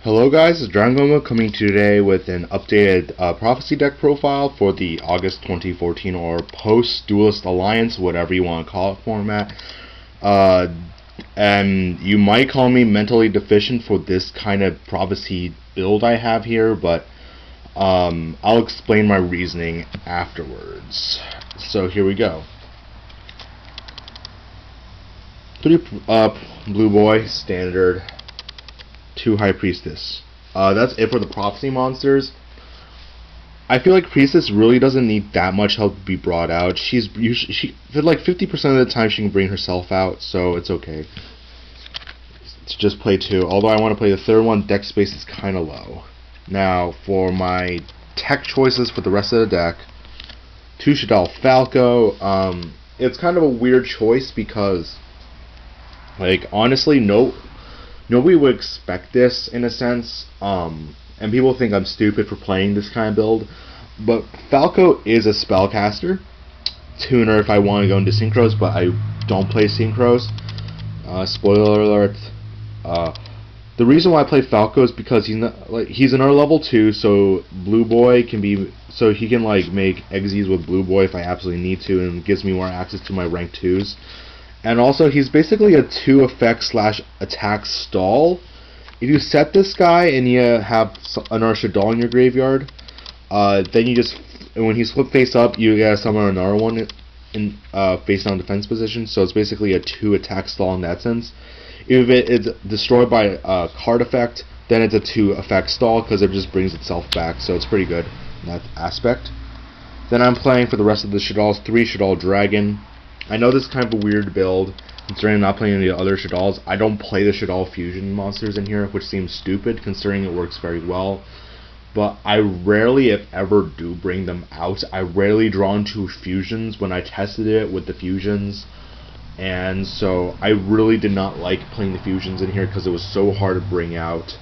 Hello guys, it's DragonComa coming to you today with an updated Prophecy deck profile for the August 2014 or post-Duelist Alliance, whatever you want to call it, format. And you might call me mentally deficient for this kind of Prophecy build I have here, but I'll explain my reasoning afterwards. So here we go. 3 Blue Boy, standard. 2 High Priestess. That's it for the Prophecy monsters. I feel like Priestess really doesn't need that much help to be brought out. She's like 50% of the time she can bring herself out, so it's okay to just play 2. Although I want to play the third one, deck space is kind of low. Now for my tech choices for the rest of the deck, 2 Shadal Falco. It's kind of a weird choice because, like, honestly, nobody would expect this in a sense, and people think I'm stupid for playing this kind of build, but Falco is a spellcaster, tuner if I want to go into synchros, but I don't play synchros. Spoiler alert. The reason why I play Falco is because he's another level 2, so Blue Boy can be, so he can like make exes with Blue Boy if I absolutely need to, and gives me more access to my rank 2s. And also, he's basically a 2 effect / attack stall. If you set this guy and you have another Shadal in your graveyard, then you just, when he's flipped face up, you gotta summon another one in face down defense position. So it's basically a 2 attack stall in that sense. If it is destroyed by a card effect, then it's a 2 effect stall because it just brings itself back. So it's pretty good in that aspect. Then I'm playing for the rest of the Shadals, 3 Shadal Dragon. I know this is kind of a weird build, considering I'm not playing any other Shadals. I don't play the Shadal fusion monsters in here, which seems stupid, considering it works very well. But I rarely, if ever, do bring them out. I rarely draw into fusions when I tested it with the fusions. And so I really did not like playing the fusions in here because it was so hard to bring out.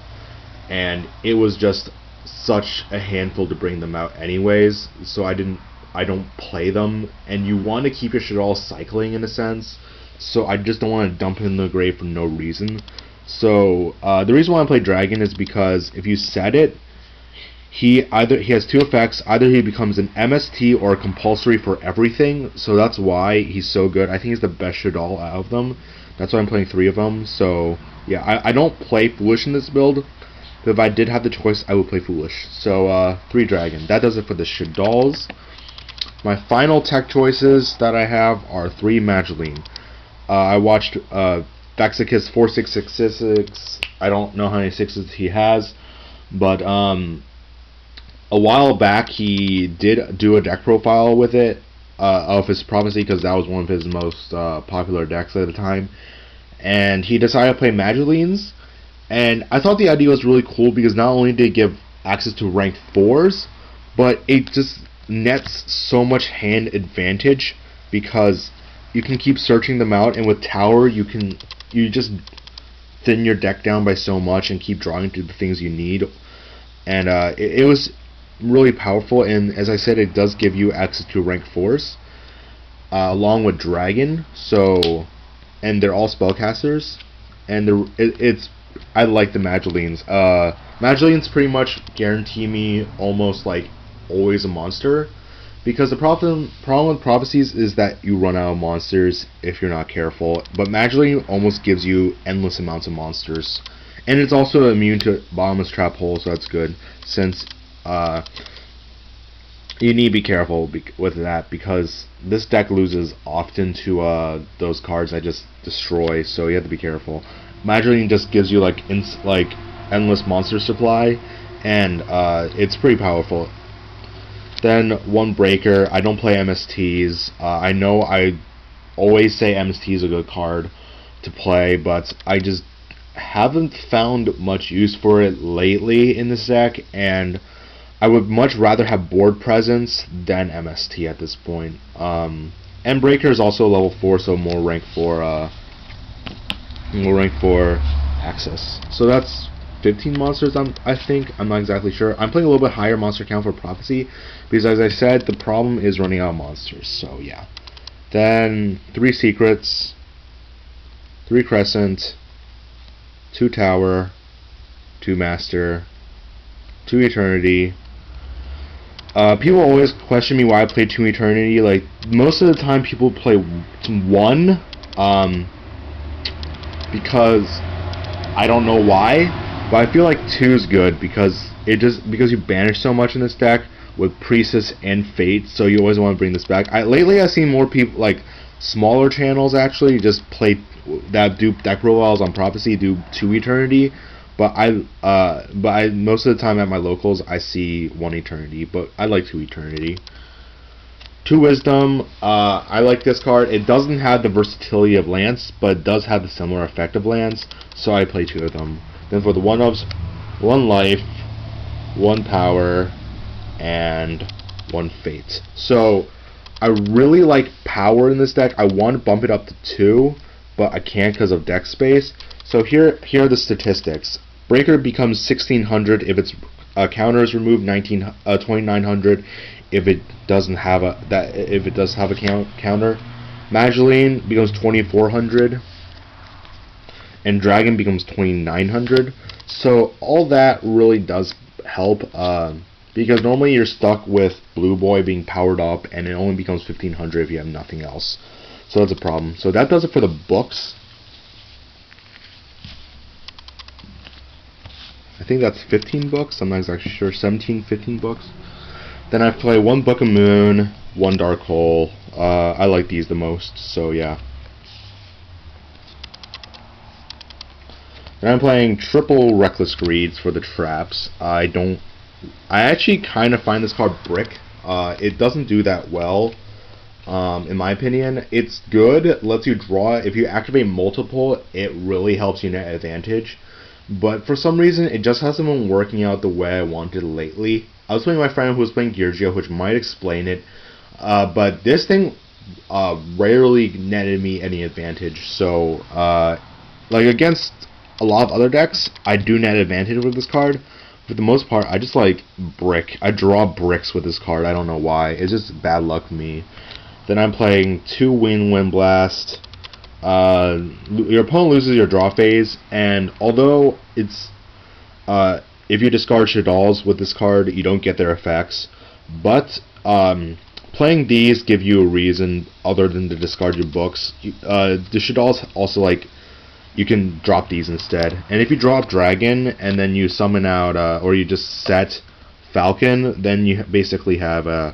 And it was just such a handful to bring them out anyways, so I don't play them, and you want to keep your Shadal cycling in a sense, so I just don't want to dump him in the grave for no reason. So the reason why I play Dragon is because if you set it, he has 2 effects. Either he becomes an MST or a compulsory for everything, so that's why he's so good. I think he's the best Shadal out of them. That's why I'm playing 3 of them. So yeah, I don't play Foolish in this build, but if I did have the choice, I would play Foolish. So 3 Dragon. That does it for the Shadals. My final tech choices that I have are 3 Magdalene. I watched Vaxicus 4666. I don't know how many 6s he has, but a while back he did do a deck profile with it of his Prophecy, because that was one of his most popular decks at the time. And he decided to play Magdalenes, and I thought the idea was really cool because not only did it give access to rank 4s, but it just nets so much hand advantage because you can keep searching them out, and with Tower you just thin your deck down by so much and keep drawing to the things you need. And it was really powerful, and as I said, it does give you access to rank 4s along with Dragon. So, and they're all spellcasters, and I like the Magdalenes. Magdalenes pretty much guarantee me almost like always a monster, because the problem with Prophecies is that you run out of monsters if you're not careful, but Magdalene almost gives you endless amounts of monsters, and it's also immune to Bottomless Trap Hole, so that's good, since you need to be careful with that, because this deck loses often to those cards I just destroy, so you have to be careful. Magdalene just gives you like endless monster supply, and it's pretty powerful. Then 1 Breaker. I don't play MSTs. I know I always say MST is a good card to play, but I just haven't found much use for it lately in this deck, and I would much rather have board presence than MST at this point. And Breaker is also level 4, so more rank 4 access. So that's 15 monsters, I think. I'm not exactly sure. I'm playing a little bit higher monster count for Prophecy, because as I said, the problem is running out of monsters, so yeah. Then 3 Secrets, 3 Crescent, 2 Tower, 2 Master, 2 Eternity. People always question me why I play 2 Eternity. Like, most of the time people play 1, because I don't know why, but I feel like 2 is good because you banish so much in this deck with Priestess and Fate, so you always want to bring this back. Lately I've seen more people, like smaller channels actually, just play that do deck profiles on Prophecy, do 2 Eternity, but I most of the time at my locals I see 1 Eternity, but I like 2 Eternity. 2 Wisdom, I like this card. It doesn't have the versatility of Lance, but it does have the similar effect of Lance, so I play 2 of them. Then for the 1-ups, 1 Life, 1 Power, and 1 Fate. So I really like Power in this deck. I want to bump it up to 2, but I can't because of deck space. So here are the statistics. Breaker becomes 1600 if its counter is removed, 2900 if it doesn't have a counter. Magdalene becomes 2400, and Dragon becomes 2900. So all that really does help, because normally you're stuck with Blue Boy being powered up, and it only becomes 1500 if you have nothing else. So that's a problem. So that does it for the books. I think that's 15 books. I'm not exactly sure. 17, 15 books. Then I play 1 Book of Moon, 1 Dark Hole. I like these the most, so yeah. And I'm playing triple Reckless Greeds for the traps. I actually kind of find this card brick. It doesn't do that well, in my opinion. It's good. It lets you draw. If you activate multiple, it really helps you net advantage. But for some reason, it just hasn't been working out the way I wanted lately. I was playing with my friend who was playing Gear Geo, which might explain it. But this thing rarely netted me any advantage. So, like against a lot of other decks, I do net advantage with this card. For the most part, I just like brick. I draw bricks with this card. I don't know why. It's just bad luck for me. Then I'm playing 2 Wind Blast. Your opponent loses your draw phase, and although it's if you discard Shaddolls with this card, you don't get their effects. But playing these give you a reason other than to discard your books. The Shaddolls also, like, you can drop these instead. And if you drop Dragon and then you summon out, or you just set Falcon, then you basically have a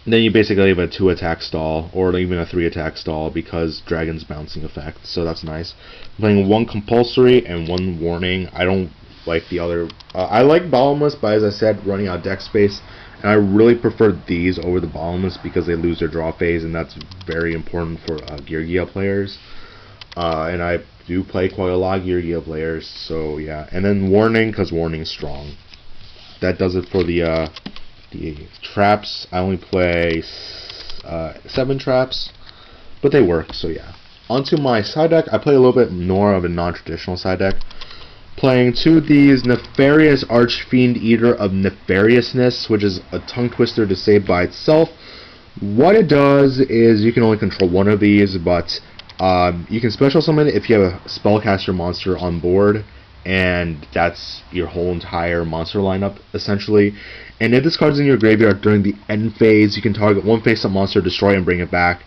2 attack stall, or even a 3 attack stall, because Dragon's bouncing effect, so that's nice. I'm playing 1 Compulsory and 1 Warning. I don't like the other. I like Bottomless, but as I said, running out of deck space, and I really prefer these over the Bottomless because they lose their draw phase, and that's very important for Gear Geo players. And I do play quite a lot of Gear Geo players, so yeah. And then Warning, because Warning's strong. That does it for the traps. I only play 7 traps, but they work, so yeah. Onto my side deck. I play a little bit more of a non-traditional side deck. Playing 2 of these, Nefarious Archfiend, Eater of Nefariousness, which is a tongue twister to say by itself. What it does is you can only control 1 of these, but you can special summon it if you have a spellcaster monster on board, and that's your whole entire monster lineup, essentially. And if this card's in your graveyard during the end phase, you can target 1 face-up monster, destroy, and bring it back.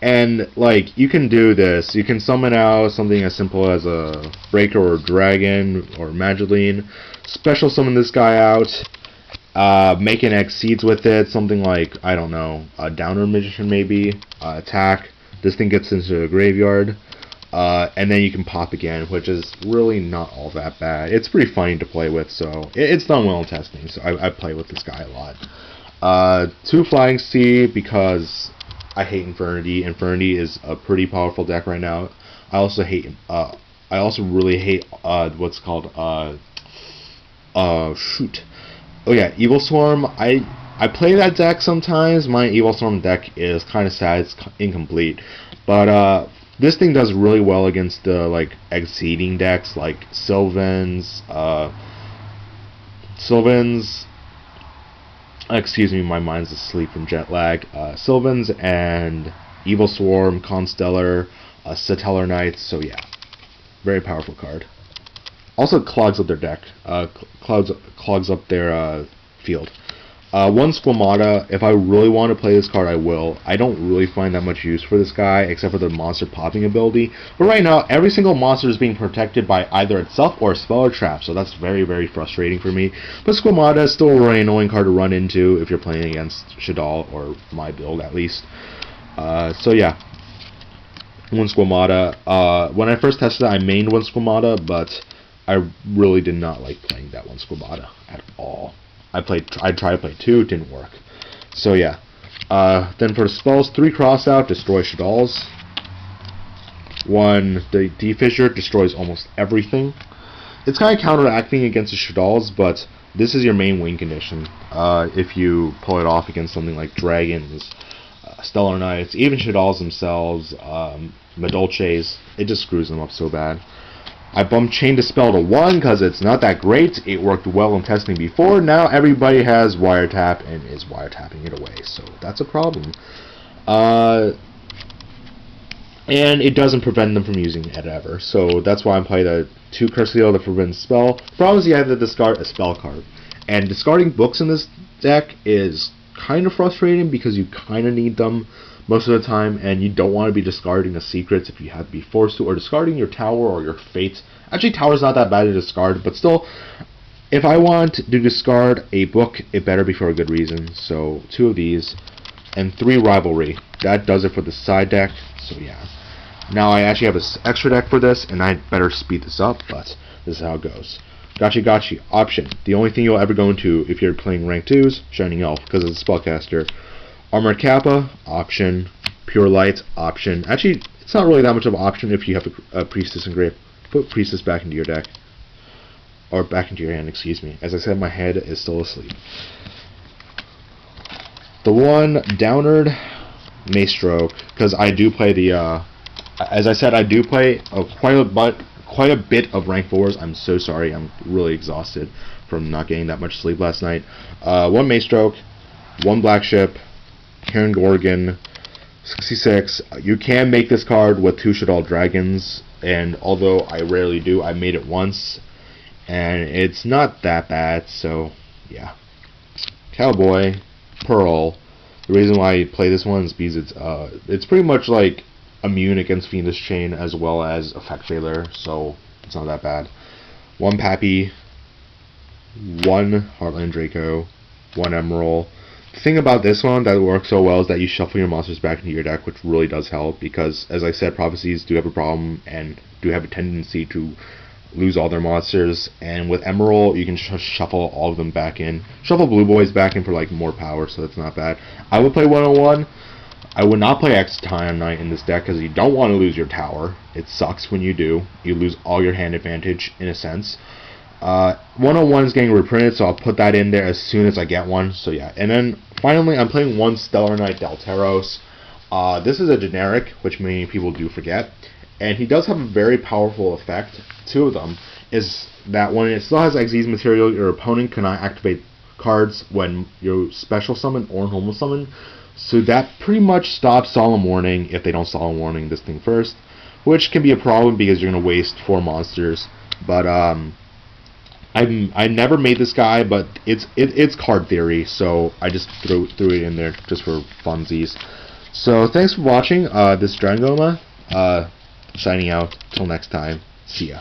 And, like, you can do this. You can summon out something as simple as a Breaker or Dragon or Magdalene. Special summon this guy out. Make an Exceeds with it. Something like, I don't know, a Downer Magician maybe. Attack. This thing gets into the graveyard. And then you can pop again, which is really not all that bad. It's pretty funny to play with, so it's done well in testing, so I play with this guy a lot. 2 Flying Sea, because I hate Infernity. Infernity is a pretty powerful deck right now. I also really hate what's called oh yeah, Evil Swarm. I play that deck sometimes. My Evil Storm deck is kind of sad. It's incomplete, but this thing does really well against the exceeding decks like Sylvans. Excuse me, my mind's asleep from jet lag. Sylvans and Evil Swarm, Constellar, Satellar Knights. So yeah. Very powerful card. Also clogs up their deck. Clogs up their field. One Squamata, if I really want to play this card, I will. I don't really find that much use for this guy, except for the monster popping ability. But right now, every single monster is being protected by either itself or a spell or trap, so that's very, very frustrating for me. But Squamata is still a really annoying card to run into if you're playing against Shadal, or my build at least. So yeah. One Squamata. When I first tested it, I mained one Squamata, but I really did not like playing that one Squamata at all. I tried to play 2, it didn't work. So yeah. Then for the spells, 3 Crossout, destroy Shadals. 1 the Defissure, destroys almost everything. It's kind of counteracting against the Shadals, but this is your main win condition. If you pull it off against something like Dragons, Stellar Knights, even Shadals themselves, Madolches, it just screws them up so bad. I bumped Chain Dispel to 1 because it's not that great. It worked well in testing before. Now everybody has Wiretap and is wiretapping it away, so that's a problem. And it doesn't prevent them from using it ever, so that's why I'm playing the 2 Curse Seal, the Forbidden Spell. The problem is you have to discard a spell card, and discarding books in this deck is kind of frustrating because you kind of need them most of the time, and you don't want to be discarding the secrets if you have to be forced to, or discarding your tower or your fate. Actually, tower's not that bad to discard, but still, if I want to discard a book, it better be for a good reason. So 2 of these, and 3 Rivalry. That does it for the side deck, so yeah. Now I actually have an extra deck for this, and I'd better speed this up, but this is how it goes. Gachi option. The only thing you'll ever go into if you're playing rank 2s, Shining Elf, because it's a spellcaster. Armored Kappa, option. Pure Light, option. Actually, it's not really that much of an option if you have a Priestess engraved. Put Priestess back into your deck. Or back into your hand, excuse me. As I said, my head is still asleep. The 1 Downard, Mace Stroke, because I do play the, as I said, I do play quite a bit of rank 4s. I'm so sorry, I'm really exhausted from not getting that much sleep last night. 1 Mace Stroke, 1 Black Ship, Karen Gorgon, 66. You can make this card with 2 Shadal Dragons, and although I rarely do, I made it once, and it's not that bad, so yeah. Cowboy, Pearl. The reason why I play this one is because it's pretty much like immune against Fiendish Chain as well as Effect Failure, so it's not that bad. 1 Pappy, 1 Heartland Draco, 1 Emerald. The thing about this one that works so well is that you shuffle your monsters back into your deck, which really does help, because, as I said, Prophecies do have a problem and do have a tendency to lose all their monsters, and with Emerald, you can just shuffle all of them back in. Shuffle Blue Boys back in for like more power, so that's not bad. I would play 101. I would not play X-Time Knight in this deck, because you don't want to lose your tower. It sucks when you do. You lose all your hand advantage, in a sense. 101 is getting reprinted, so I'll put that in there as soon as I get one. So yeah, and then finally I'm playing 1 Stellar Knight Delteros. This is a generic, which many people do forget, and he does have a very powerful effect. 2 of them is that when it still has Xyz material, your opponent cannot activate cards when you special summon or normal summon. So that pretty much stops Solemn Warning if they don't Solemn Warning this thing first, which can be a problem because you're going to waste 4 monsters. But I never made this guy, but it's card theory, so I just threw it in there just for funsies. So thanks for watching. This is DragonComa, signing out. Till next time. See ya.